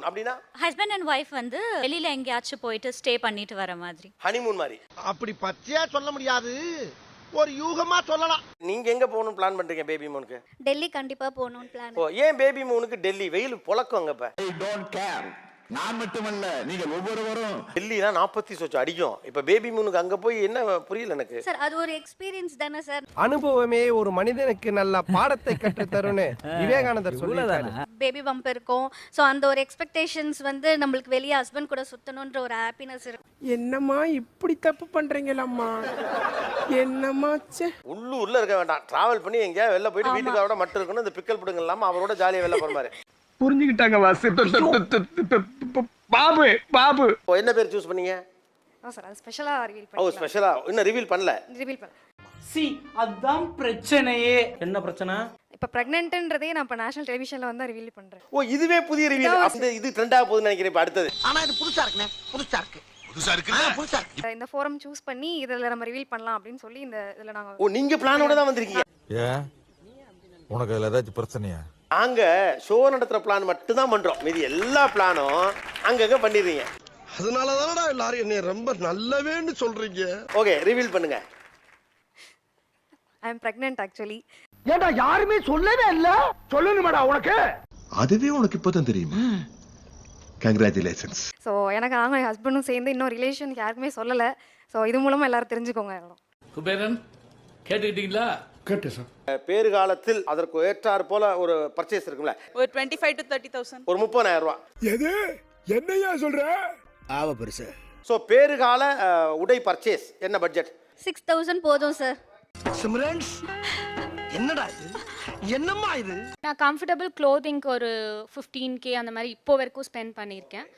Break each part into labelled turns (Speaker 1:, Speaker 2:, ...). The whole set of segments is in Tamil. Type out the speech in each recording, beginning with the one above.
Speaker 1: அப்படினா
Speaker 2: ஹஸ்பண்ட் அண்ட் வைஃப் வந்து வெளியில எங்கயாச்சும் போயிட்டு ஸ்டே பண்ணிட்டு வர மாதிரி.
Speaker 1: ஹனிமூன் மாதிரி.
Speaker 3: அப்படி பச்சையா சொல்ல முடியாது, ஒரு யூகமா சொல்லலாம்.
Speaker 1: நீங்க எங்க போகணும் பிளான் பண்றீங்க பேபி மூனுக்கு?
Speaker 4: டெல்லி கண்டிப்பா போகணும்னு பிளான்.
Speaker 1: ஓ, ஏன் பேபி மூனுக்கு டெல்லி? வெயில் பொளக்குங்க. இப்ப
Speaker 5: ஐ டோன்ட் கேர். நான் மட்டுமல்ல, நீங்க ஒவ்வொருவரும்
Speaker 1: டெல்லினா 40 சொச்சு அடிக்கும். இப்ப பேபி மூனுக்கு அங்க போய் என்ன புரியல எனக்கு.
Speaker 4: சார் அது ஒரு எக்ஸ்பீரியன்ஸ் தானே சார்.
Speaker 3: அனுபவமே ஒரு மனிதனுக்கு நல்ல பாடத்தை கற்றுத் தரும்னு விவேகானந்தர் சொல்லியிருக்காரு.
Speaker 4: பேபி பம்ப் இருக்கும். ஸோ அந்த ஒரு எக்ஸ்பெக்டேஷன்ஸ் வந்து நம்மளுக்கு வெளியே ஹஸ்பண்ட் கூட சுத்தணுன்ற ஒரு ஹாப்பினஸ் இருக்கும்.
Speaker 6: என்னம்மா இப்படி தப்பு பண்றீங்களம்மா, என்னம்மா
Speaker 1: உள்ளூர்ல இருக்க வேண்டாம், டிராவல் பண்ணி எங்கேயா வெளில போயிட்டு வீட்டுக்காரோட மட்டும் இருக்கணும். இந்த பிக்கல் புடுங்க இல்லாம அவரோட ஜாலியா வெளில போற மாதிரி.
Speaker 6: புரிஞ்சுக்கிட்டாங்க வாசு. பாபு பாபு
Speaker 1: என்ன பேர் சூஸ் பண்ணீங்க?
Speaker 4: சார் அது ஸ்பெஷலா ரிவீல்
Speaker 1: ஓ, ஸ்பெஷலா இன்னும் ரிவீல் பண்ணல.
Speaker 7: அதான் பிரச்சனையே. என்ன பிரச்சனை?
Speaker 4: இப்போ பிரெக்னன்ட்ன்றதே நான் இப்போ நேஷனல் டெலிவிஷன்ல வந்து ரிவீல் பண்றேன்.
Speaker 1: ஓ, இதுவே புதிய ரிவீல். அந்த இது ட்ரெண்டா போகுதுன்னு நினைக்கிறேன். இப்ப அடுத்தது
Speaker 3: ஆனா இது புதுசா இருக்குனே. புதுசா இருக்கு.
Speaker 4: இந்த ஃபோரம் சூஸ் பண்ணி இதுல நம்ம ரிவீல் பண்ணலாம் அப்படின்னு சொல்லி இந்த இதுல நாங்க.
Speaker 1: ஓ, நீங்க பிளானோட தான் வந்திருக்கீங்க.
Speaker 5: ஏன் உனக்கு அதுல ஏதாச்சும் பிரச்சனையா?
Speaker 1: நாங்க ஷோ நடத்துற பிளான் மட்டும் தான் பண்றோம். மீதி எல்லா பிளானும் அங்கங்க பண்ணிடுறீங்க.
Speaker 3: அதனால தானடா எல்லாரும் என்னை ரொம்ப நல்லவேன்னு சொல்றீங்க.
Speaker 1: ஓகே, ரிவீல் பண்ணுங்க.
Speaker 4: ஐ அம் பிரெக்னன்ட் ஆக்சுவலி.
Speaker 6: ஏண்டா யாருமே சொல்லவே இல்ல, சொல்லணுமாடா உனக்கு?
Speaker 5: அதுவே உனக்கு இப்பதான் தெரியுமா? கங்க்ராச்சுலேஷன்ஸ்.
Speaker 4: ஸோ எனக்கு நாங்கள் என் ஹஸ்பண்டும் சேர்ந்து இன்னும் ரிலேஷன் யாருக்குமே சொல்லலை. ஸோ இது மூலமாக எல்லாரும் தெரிஞ்சுக்கோங்க. எல்லாரும்
Speaker 7: குபேரன் கேட்டுக்கிட்டீங்களா?
Speaker 6: கேட்டேன் சார்.
Speaker 1: பேறு காலத்தில் அதற்கு ஏற்றாறு போல ஒரு பர்ச்சேஸ் இருக்கும்ல,
Speaker 8: ஒரு 25 to 30,000.
Speaker 1: ஒரு 30,000 ரூபாய்.
Speaker 6: எது என்னையா சொல்ற? ஆவ பெருசு.
Speaker 1: ஸோ பேறுகால உடை பர்ச்சேஸ் என்ன பட்ஜெட்?
Speaker 4: 6,000 போதும் சார்.
Speaker 3: சிம்ரன்ஸ் என்னடா இது, என்னம்மா இது?
Speaker 2: நான் கம்ஃபர்டபுள் க்ளோதிங்க்கு ஒரு 15K அந்த மாதிரி இப்போ வரைக்கும் ஸ்பெண்ட் பண்ணியிருக்கேன்.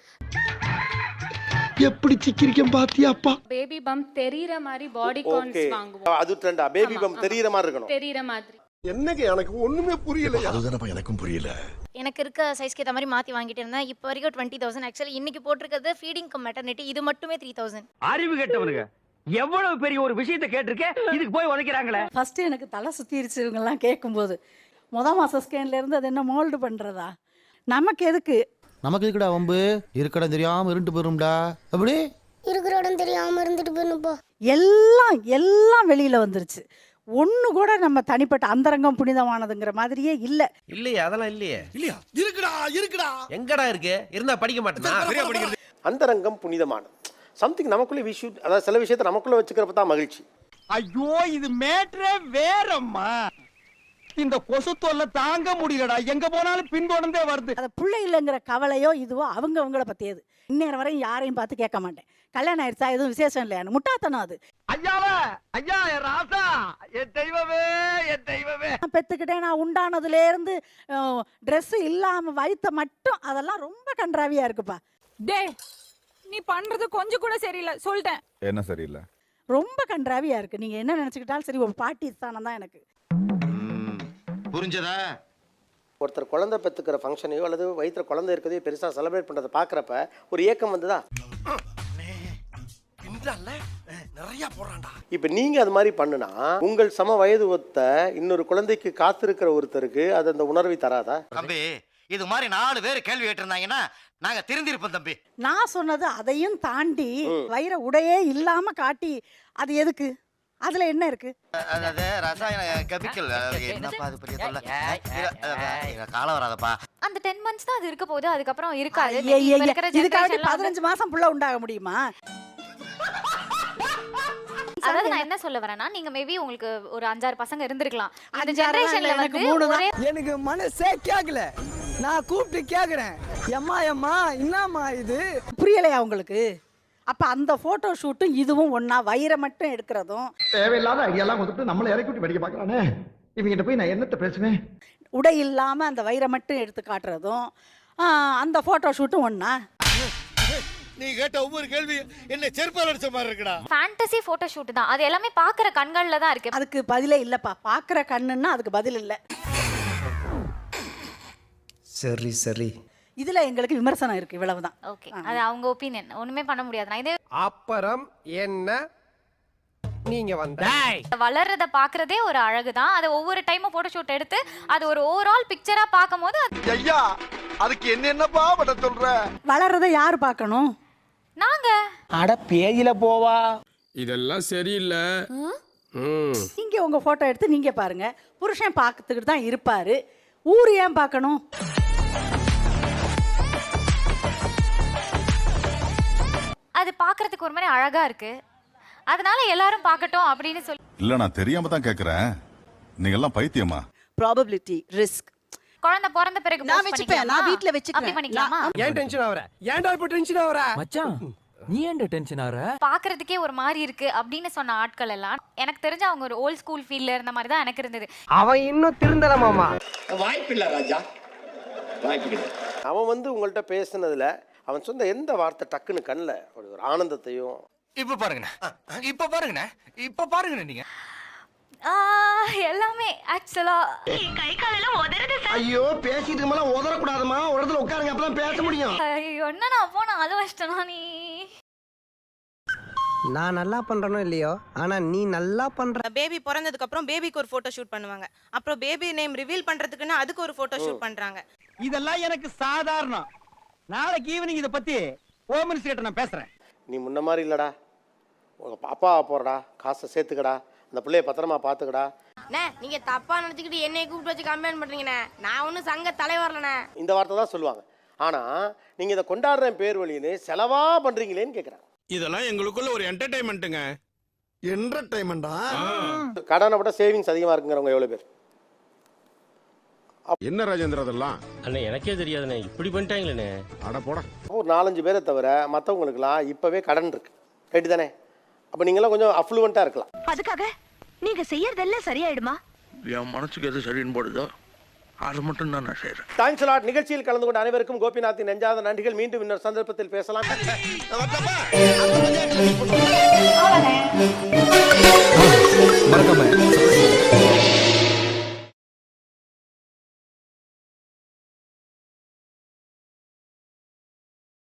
Speaker 3: எப்படி சிக்கிரிக்கம் பாத்தியாப்பா?
Speaker 2: பேபி பம்ப் தெரியற மாதிரி பாடி கான்ஸ் வாங்குவோம்.
Speaker 1: அது ட்ரெண்டா? பேபி பம்ப் தெரியற மாதிரி இருக்கணும்.
Speaker 2: தெரியற மாதிரி.
Speaker 3: என்னங்க எனக்கு ஒண்ணுமே புரியல.
Speaker 5: அதுதானப்பா எனக்கும் புரியல.
Speaker 4: எனக்கு இருக்க சைஸ்க்கு ஏற்ற மாதிரி மாற்றி வாங்கிட்டு இருந்தேன். இப்போ வரைக்கும் 20,000. ஆக்சுவலி இன்னைக்கு போட்டிருக்கிறது ஃபீடிங் கம் மெட்டர்னிட்டி. இது மட்டுமே 3,000.
Speaker 6: அறிவு கேட்டவனுங்க எவ்வளவு பெரிய ஒரு விஷயத்தை கேட்டிருக்கேன், இதுக்கு போய் உதைக்கிறாங்களே.
Speaker 9: ஃபர்ஸ்ட் எனக்கு தலை சுத்திருச்சு இவங்கெல்லாம் கேட்கும்போது. மாச ஸ்கேன்ல இருந்து அது என்ன மோல்டு பண்றதா? நமக்கு எதுக்கு?
Speaker 10: நமக்கு எதுக்குடா வம்பு? இருக்கடா தெரியாம இருண்டு போயிரும்டா. அப்படி
Speaker 4: இருக்கிற இடம் தெரியாம இருந்துட்டு போயிருப்போ.
Speaker 9: எல்லாம் வெளியில வந்துருச்சு. ஒண்ணு கூட நம்ம தனிப்பட்ட அந்தரங்கம் புனிதமானதுங்கிற மாதிரியே இல்ல.
Speaker 3: இல்லையா? அதெல்லாம் இல்லையே. இல்லையா? இருக்குடா. எங்கடா இருக்கு? இருந்தா படிக்க மாட்டேனா? சரியா படிக்கிறது.
Speaker 1: அந்தரங்கம் புனிதமானது. சம்திங் நமக்குள்ள வி ஷுட், அதாவது சில விஷயத்தை நமக்குள்ள வச்சுக்கிறப்ப தான் மகிழ்ச்சி.
Speaker 6: ஐயோ இது மேட்ரே வேறம்மா. இந்த கொசு தொல்லை தாங்க முடியலடா. எங்க போனாலும் பின்தொடர்ந்தே வருது.
Speaker 9: அது பிள்ளை இல்லைங்கிற கவலையோ இதுவோ அவங்கள பத்தியது. இந்நேரம் வரையும் யாரையும் பார்த்து கேட்க மாட்டேன். கல்யாணம் ஆயிடுச்சா, எதுவும் விசேஷம் இல்லையான்னு. முட்டாத்தனம் அது.
Speaker 6: ஐயா என் ராசா, என் தெய்வமே, என் தெய்வமே.
Speaker 9: பெத்துக்கிட்டேன் நான் உண்டானதுல இருந்து ட்ரெஸ் இல்லாம வயித்த மட்டும் அதெல்லாம் ரொம்ப கன்றாவியா இருக்குப்பா.
Speaker 8: டே, நீ பண்றது கொஞ்சம் கூட சரியில்லை சொல்லிட்டேன்.
Speaker 5: என்ன சரியில்லை?
Speaker 9: ரொம்ப கன்றாவியா இருக்கு. நீங்க என்ன நினைச்சுக்கிட்டாலும் சரி, ஒரு பாட்டி ஸ்தானம் தான் எனக்கு.
Speaker 3: புரிஞ்சதா?
Speaker 1: ஒருத்தர் குழந்தை பெற்றுக்கிற ஃபங்க்ஷனையோ அல்லது வயிற்றுல குழந்தை இருக்கிறதையோ பெருசாக செலிப்ரேட் பண்ணுறதை பார்க்குறப்ப ஒரு ஏக்கம் வந்துதா?
Speaker 3: நிறைய போறான்டா.
Speaker 1: இப்போ நீங்கள் அது மாதிரி பண்ணுனா உங்கள் சம வயது ஒத்த இன்னொரு குழந்தைக்கு காத்திருக்கிற ஒருத்தருக்கு அது அந்த உணர்வை தராதா?
Speaker 3: தம்பி, இது மாதிரி 4 பேர் கேள்வி கேட்டிருந்தாங்கன்னா நாங்க திருந்திருப்போம் தம்பி.
Speaker 9: நான் சொன்னது அதையும் தாண்டி வயிற உடையே இல்லாம காட்டி அது எதுக்கு? அதுல என்ன இருக்கு?
Speaker 3: அதாவது ரசாயன கெமிக்கல். என்னப்பா அது பெரிய தொல்லை. காலம் வராதப்பா.
Speaker 4: அந்த 10 months தான் அது இருக்க போகுது. அதுக்கப்புறம் இருக்காது.
Speaker 9: இதுக்காக 15 மாசம் புள்ள உண்டாக முடியுமா?
Speaker 4: அதாவது நான் என்ன சொல்ல வரேன்னா, நீங்க மேபி உங்களுக்கு ஒரு 5-6 பசங்க இருந்திருக்கலாம். அந்த ஜெனரேஷன்ல
Speaker 9: எனக்கு 3 தான்.
Speaker 6: எனக்கு மனசே கேக்கல. நான் கூப்பிட்டு கேக்குறேன், எம்மா என்னம்மா இது?
Speaker 9: புரியலையா உங்களுக்கு? அப்ப அந்த போட்டோ ஷூட்டும் இதுவும் ஒண்ணா? வயிறை மட்டும் எடுக்கிறதும்
Speaker 6: தேவையில்லாத ஐடியாலாம் கொடுத்துட்டு நம்மள இறக்கி விட்டு வெடிக்க பார்க்கறானே. இவங்கிட்ட போய் நான் என்னத்த பேசுவேன்?
Speaker 9: உடை இல்லாம அந்த வயிறை மட்டும் எடுத்து காட்டுறதும் அந்த போட்டோ ஷூட்டும் ஒண்ணா?
Speaker 3: நீ கேட்ட ஒவ்வொரு கேள்வி என்ன செருப்பால் அடிச்ச மாதிரி இருக்குடா.
Speaker 4: ஃபேண்டசி போட்டோ ஷூட் தான். அது எல்லாமே பாக்குற கண்கள்ல தான் இருக்கு.
Speaker 9: அதுக்கு பதிலே இல்லப்பா. பாக்குற கண்ணுன்னா அதுக்கு பதில் இல்ல.
Speaker 6: சரி
Speaker 9: இதுல எங்களுக்கு விமர்சனம் இருக்கு, இவ்வளவுதான்.
Speaker 4: ஓகே, அது அவங்க ஒபினியன். ஒண்ணுமே பண்ண முடியாது. நான் இதே
Speaker 6: அப்புறம் என்ன நீங்க வந்த
Speaker 4: வளர்றத பாக்குறதே ஒரு அழகு தான். அது ஒவ்வொரு டைமும் போட்டோ ஷூட் எடுத்து அது ஒரு ஓவரால் பிக்சரா பாக்கும்போது
Speaker 3: ஐயா அதுக்கு என்னப்பா பண்ண சொல்ற?
Speaker 9: வளர்றதை யார் பார்க்கணும்?
Speaker 4: நாங்க
Speaker 6: அட பேஜில போவா.
Speaker 5: இதெல்லாம் சரியில்லை.
Speaker 9: நீங்க உங்க போட்டோ எடுத்து நீங்க பாருங்க. புருஷன் பார்த்துக்கிட்டு தான் இருப்பாரு. ஊர் ஏன் பார்க்கணும்?
Speaker 4: அது பார்க்கிறதுக்கு ஒரு மாதிரி அழகா இருக்கு, அதனால எல்லாரும் பார்க்கட்டும் அப்படின்னு சொல்லி.
Speaker 5: இல்ல நான் தெரியாம தான் கேக்குறேன். நீங்க எல்லாம் பைத்தியமா?
Speaker 9: Probability, risk.
Speaker 4: குழந்தை பிறந்த பிறகு
Speaker 9: நான் வச்சுப்பேன், நான் வீட்ல வச்சுக்கிறேன்.
Speaker 4: அப்படி பண்ணிக்கலாமா?
Speaker 6: ஏன் டென்ஷன் ஆவற? ஏன்டா இப்ப டென்ஷன் ஆவற? மச்சான் நீ ஏன்டா டென்ஷன் ஆவற?
Speaker 4: பார்க்கிறதுக்கே ஒரு மாதிரி இருக்கு அப்படின்னு சொன்ன ஆட்கள் எல்லாம் எனக்கு தெரிஞ்ச அவங்க ஒரு ஓல்ட் ஸ்கூல் ஃபீல்ல இருந்த மாதிரி தான் எனக்கு இருந்தது.
Speaker 6: அவன் இன்னும் திருந்தல மாமா.
Speaker 5: வாய்ப்பில்லை ராஜா, வாய்ப்பில்லை.
Speaker 1: அவன் வந்து உங்கள்கிட்ட பேசுனதுல அவன் சொன்ன எந்த வார்த்தை டக்குன்னு கண்ணில் ஒரு ஆனந்தத்தையும்?
Speaker 6: இப்ப பாருங்கண்ணே, இப்ப பாருங்கண்ணே, இப்ப பாருங்கண்ணே நீங்க.
Speaker 4: எல்லாமே ஆக்சுவலா
Speaker 8: கை காலெல்லாம் உதறது
Speaker 6: ஐயோ பேசிட்டு இருக்கமா உதறக்கூடாதுமா. ஒரு இடத்துல உட்காருங்க, அப்பதான் பேச முடியும்.
Speaker 4: என்ன நான் போன அது வச்சிட்டனா நீ?
Speaker 6: நான் நல்லா பண்றனோ இல்லையோ, ஆனா நீ நல்லா பண்ற.
Speaker 8: பேபி பிறந்ததுக்கு அப்புறம் பேபிக்கு ஒரு போட்டோ ஷூட் பண்ணுவாங்க. அப்புறம் பேபி நேம் ரிவீல் பண்றதுக்குன்னு அதுக்கு ஒரு போட்டோ ஷூட் பண்றாங்க.
Speaker 6: இதெல்லாம் எனக்கு சாதாரணம். நாளைக்கு ஈவினிங் இத பத்தி ஹோம் மினிஸ்டர் நான் பேசுறேன்.
Speaker 1: நீ முன்ன மாதிரி இல்லடா, உங்க பாப்பா போறடா, காசை சேர்த்துக்கடா, அந்த பிள்ளைய பத்திரமா பாத்துக்கடா.
Speaker 8: நீங்க தப்பா நினைச்சுக்கிட்டு என்னைய கூப்பிட்டு வச்சு கம்ப்ளைண்ட் பண்றீங்கண்ணே. நான் ஒன்னும் சங்க தலைவர்லண்ணே.
Speaker 1: இந்த வார்த்தை தான் சொல்லுவாங்க. ஆனா நீங்க இதை கொண்டாடுற பேர் வழின்னு செலவா பண்றீங்களேன்னு கேட்குறாங்க.
Speaker 5: இதெல்லாம் எங்களுக்குள்ள ஒரு என்டர்டைன்மெண்ட்டுங்க.
Speaker 6: என்டர்டைன்மெண்டா?
Speaker 1: கடனை விட சேவிங்ஸ் அதிகமா இருக்குங்கிறவங்க எவ்வளவு பேர்?
Speaker 5: என்ன ராஜேந்திர அதெல்லாம்?
Speaker 7: அண்ணே எனக்கே தெரியாதுண்ணே, இப்படி பண்ணிட்டாங்களே.
Speaker 5: அட போட.
Speaker 1: ஒரு 4-5 பேரை தவிர மற்றவங்களுக்குலாம் இப்பவே கடன் இருக்கு, ரைட்டு தானே? அப்போ நீங்களாம் கொஞ்சம் அஃப்ளூவெண்ட்டாக இருக்கலாம்.
Speaker 8: அதுக்காக நீங்க செய்யறதெல்லாம் சரியாயிடுமா?
Speaker 6: என் மனசுக்கு எது சரின்னு போடுதோ அது மட்டும் தான் நான் செய்யறேன்.
Speaker 1: Thanks lot. நிகழ்ச்சியில் கலந்து கொண்ட அனைவருக்கும் கோபிநாத்தின் நெஞ்சாத நன்றிகள். மீண்டும் இன்னொரு சந்தர்ப்பத்தில் பேசலாம்.